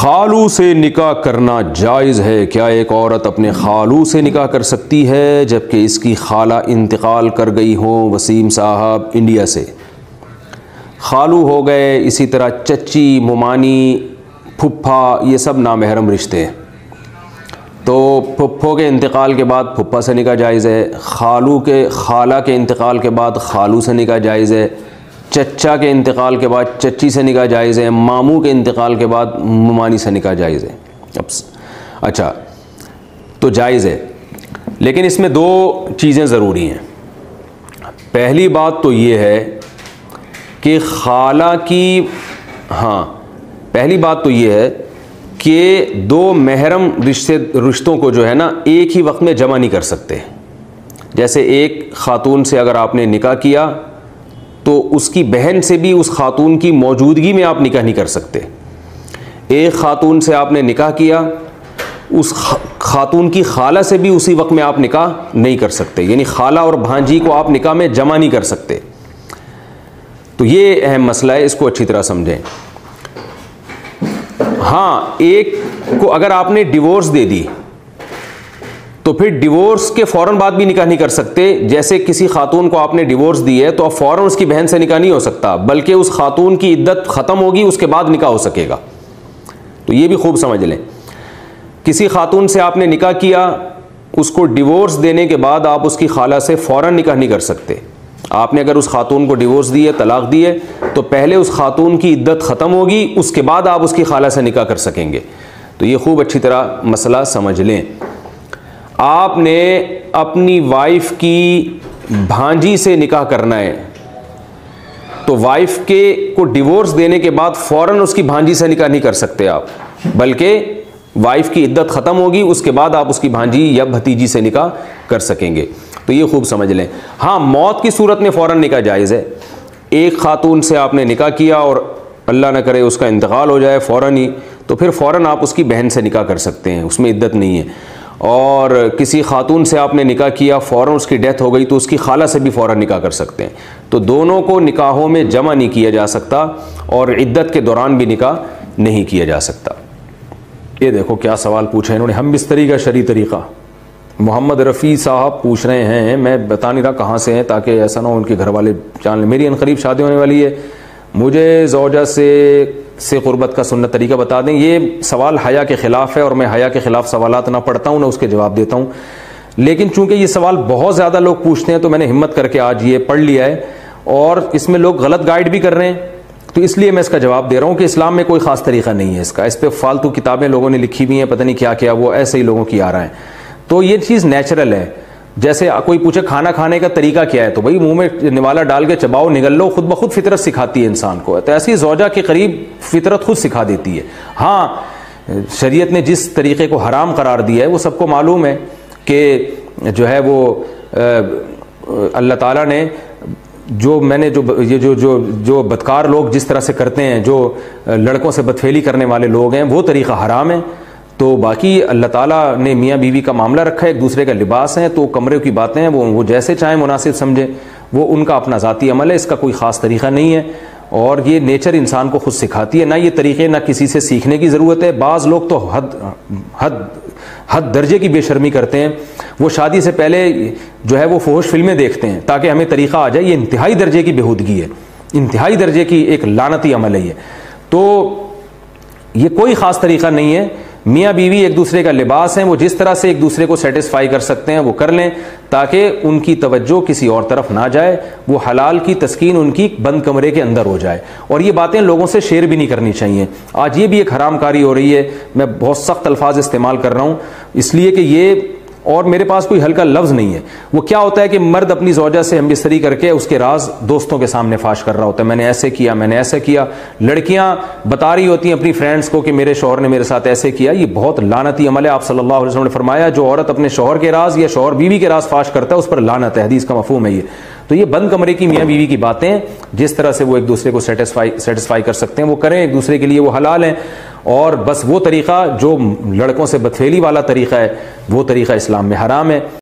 خالو سے نکاح کرنا جائز ہے؟ کیا ایک عورت اپنے خالو سے نکاح کر سکتی ہے جبکہ اس کی خالہ انتقال کر گئی ہو؟ وسیم صاحب انڈیا سے۔ خالو ہو گئے، اسی طرح چچی، ممانی، پھپھا، یہ سب نامحرم رشتے ہیں۔ تو پھپھو کے انتقال کے بعد پھپھا سے نکاح جائز ہے، خالہ کے انتقال کے بعد خالو سے نکاح جائز ہے، چچا کے انتقال کے بعد چچی سے نکاح جائز ہے، ماموں کے انتقال کے بعد ممانی سے نکاح جائز ہے۔ اچھا، تو جائز ہے، لیکن اس میں دو چیزیں ضروری ہیں۔ پہلی بات تو یہ ہے کہ پہلی بات تو یہ ہے کہ دو محرم رشتوں کو جو ہے نا ایک ہی وقت میں جمع نہیں کر سکتے۔ جیسے ایک خاتون سے اگر آپ نے نکاح کیا تو اس کی بہن سے بھی اس خاتون کی موجودگی میں آپ نکاح نہیں کر سکتے۔ ایک خاتون سے آپ نے نکاح کیا، اس خاتون کی خالہ سے بھی اسی وقت میں آپ نکاح نہیں کر سکتے، یعنی خالہ اور بھانجی کو آپ نکاح میں جمع نہیں کر سکتے۔ تو یہ اہم مسئلہ ہے، اس کو اچھی طرح سمجھیں۔ ہاں، ایک کو اگر آپ نے ڈیورس دے دی تو پھر ڈیورس کے فوراً بعد بھی نکاح نہیں کر سکتے۔ جیسے کسی خاتون کو آپ نے ڈیورس دی ہے تو اب فوراً اس کی بہن سے نکاح نہیں ہو سکتا، بلکہ اس خاتون کی عدت ختم ہوگی، اس کے بعد نکاح ہو سکے گا۔ تو یہ بھی خوب سمجھ لیں، کسی خاتون سے آپ نے نکاح کیا، اس کو ڈیورس دینے کے بعد آپ اس کی خالہ سے فوراً نکاح نہیں کر سکتے۔ آپ نے اگر اس خاتون کو ڈیورس دی ہے، طلاق دی ہے، تو پہلے اس خاتون کی عدت ختم ہوگی، اس کے بعد آپ اس کی خالہ سے نکاح کر سکیں گے۔ تو یہ خوب اچھی طرح مسئلہ سمجھ لیں۔ آپ نے اپنی وائف کی بھانجی سے نکاح کرنا ہے تو وائف کو ڈیورس دینے کے بعد فوراً اس کی بھانجی سے نکاح نہیں کر سکتے آپ، بلکہ وائف کی عدت ختم ہوگی، اس کے بعد آپ اس کی بھانجی یا بھتیجی سے نکاح کر سکیں گے۔ تو یہ خوب سمجھ لیں۔ ہاں، موت کی صورت میں فوراً نکاح جائز ہے۔ ایک خاتون سے آپ نے نکاح کیا اور اللہ نہ کرے اس کا انتقال ہو جائے فوراً ہی، تو پھر فوراً آپ اس کی بہن سے نکاح کر سکتے ہیں، اس میں عدت نہیں ہے۔ اور کسی خاتون سے آپ نے نکاح کیا، فوراً اس کی ڈیتھ ہو گئی، تو اس کی خالہ سے بھی فوراً نکاح کر سکتے ہیں۔ تو دونوں کو نکاحوں میں جمع نہیں کیا جا سکتا اور عدت کے دوران بھی نکاح نہیں کیا جا سکتا۔ یہ دیکھو کیا سوال پوچھا انہوں نے، ہم بستری کا شرعی طریقہ۔ محمد رفیع صاحب پوچھ رہے ہیں، میں بتا نہیں رہا کہاں سے ہیں تاکہ ایسا نہ ہو ان کے گھر والے جان لیں۔ میری عنقریب شادی ہونے والی ہے، مجھے زوجہ سے قربت کا سنت طریقہ بتا دیں۔ یہ سوال حیا کے خلاف ہے اور میں حیا کے خلاف سوالات نہ پڑھتا ہوں نہ اس کے جواب دیتا ہوں، لیکن چونکہ یہ سوال بہت زیادہ لوگ پوچھتے ہیں تو میں نے ہمت کر کے آج یہ پڑھ لیا ہے، اور اس میں لوگ غلط گائیڈ بھی کر رہے ہیں، تو اس لیے میں اس کا جواب دے رہا ہوں کہ اسلام میں کوئی خاص طریقہ نہیں ہے اس کا۔ اس پہ فالتو کتابیں لوگوں نے لکھی ہوئی ہیں، پتہ نہیں کیا کیا، وہ ایسے ہی لوگوں کی آ رہا ہے۔ تو یہ چیز نیچرل ہے۔ جیسے کوئی پوچھے کھانا کھانے کا طریقہ کیا ہے، تو بھائی منہ میں نوالا ڈال کے چباؤ، نگل لو، خود بخود فطرت سکھاتی ہے انسان کو۔ تو ایسی زوجہ کے قریب فطرت خود سکھا دیتی ہے۔ ہاں، شریعت نے جس طریقے کو حرام قرار دیا ہے وہ سب کو معلوم ہے کہ جو ہے وہ اللہ تعالیٰ نے جو بدکار لوگ جس طرح سے کرتے ہیں، جو لڑکوں سے بدفعلی کرنے والے لوگ ہیں، وہ طریقہ حرام ہے۔ تو باقی اللہ تعالیٰ نے میاں بیوی کا معاملہ رکھا ہے، ایک دوسرے کا لباس ہے، تو کمرے کی باتیں ہیں وہ جیسے چاہیں مناسب سمجھیں، وہ ان کا اپنا ذاتی عمل ہے، اس کا کوئی خاص طریقہ نہیں ہے، اور یہ نیچر انسان کو خود سکھاتی ہے۔ نہ یہ طریقے نہ کسی سے سیکھنے کی ضرورت ہے۔ بعض لوگ تو حد درجے کی بے شرمی کرتے ہیں، وہ شادی سے پہلے جو ہے وہ فحش فلمیں دیکھتے ہیں تاکہ ہمیں طریقہ آ جائے۔ یہ انتہائی درجے کی بےہودگی ہے، انتہائی درجے کی ایک لعنتی عمل ہے یہ۔ تو یہ کوئی خاص طریقہ نہیں ہے۔ میاں بیوی ایک دوسرے کا لباس ہیں، وہ جس طرح سے ایک دوسرے کو سیٹسفائی کر سکتے ہیں وہ کر لیں، تاکہ ان کی توجہ کسی اور طرف نہ جائے، وہ حلال کی تسکین ان کی بند کمرے کے اندر ہو جائے۔ اور یہ باتیں لوگوں سے شیئر بھی نہیں کرنی چاہیے۔ آج یہ بھی ایک حرام کاری ہو رہی ہے، میں بہت سخت الفاظ استعمال کر رہا ہوں اس لیے کہ یہ، اور میرے پاس کوئی ہلکا لفظ نہیں ہے۔ وہ کیا ہوتا ہے کہ مرد اپنی زوجہ سے ہم بستری کر کے اس کے راز دوستوں کے سامنے فاش کر رہا ہوتا ہے، میں نے ایسے کیا، میں نے ایسا کیا۔ لڑکیاں بتا رہی ہوتی ہیں اپنی فرینڈز کو کہ میرے شوہر نے میرے ساتھ ایسے کیا۔ یہ بہت لعنتی عمل ہے۔ آپ صلی اللہ علیہ وسلم نے فرمایا جو عورت اپنے شوہر کے راز یا شوہر بیوی کے راز فاش کرتا ہے اس پر لعنت ہے، حدیث کا مفہوم ہے یہ۔ تو یہ بند کمرے کی میاں بیوی کی باتیں، جس طرح سے وہ ایک دوسرے کو سیٹسفائی کر سکتے ہیں وہ کریں، ایک دوسرے کے لیے وہ حلال ہیں۔ اور بس وہ طریقہ جو لڑکوں سے بدفعلی والا طریقہ ہے وہ طریقہ اسلام میں حرام ہے۔